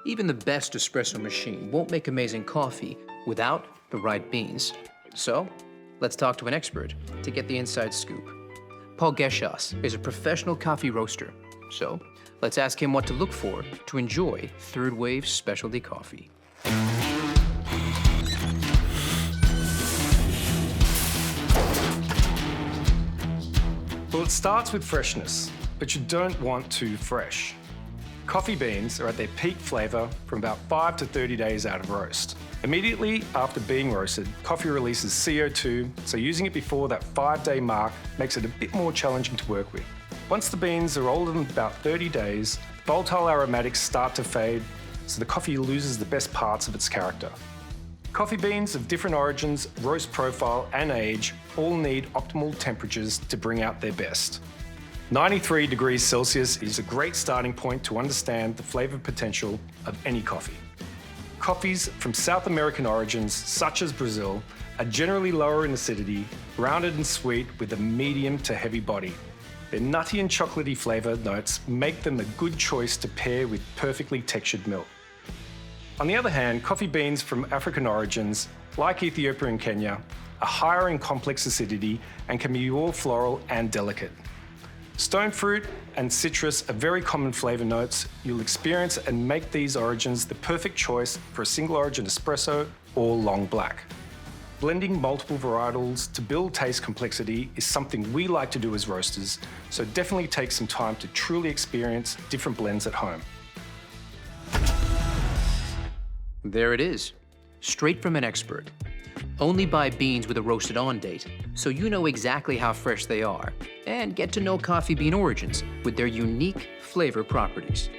Even the best espresso machine won't make amazing coffee without the right beans. So, let's talk to an expert to get the inside scoop. Paul Geshos is a professional coffee roaster. So, let's ask him what to look for to enjoy third wave specialty coffee. Well, it starts with freshness, but you don't want too fresh. Coffee beans are at their peak flavour from about 5 to 30 days out of roast. Immediately after being roasted, coffee releases CO2, so using it before that 5-day mark makes it a bit more challenging to work with. Once the beans are older than about 30 days, volatile aromatics start to fade, so the coffee loses the best parts of its character. Coffee beans of different origins, roast profile and age all need optimal temperatures to bring out their best. 93 degrees Celsius is a great starting point to understand the flavour potential of any coffee. Coffees from South American origins, such as Brazil, are generally lower in acidity, rounded and sweet with a medium to heavy body. Their nutty and chocolatey flavour notes make them a good choice to pair with perfectly textured milk. On the other hand, coffee beans from African origins, like Ethiopia and Kenya, are higher in complex acidity and can be more floral and delicate. Stone fruit and citrus are very common flavour notes you'll experience and make these origins the perfect choice for a single origin espresso or long black. Blending multiple varietals to build taste complexity is something we like to do as roasters, so definitely take some time to truly experience different blends at home. There it is, straight from an expert. Only buy beans with a roasted on date, so you know exactly how fresh they are, and get to know coffee bean origins with their unique flavor properties.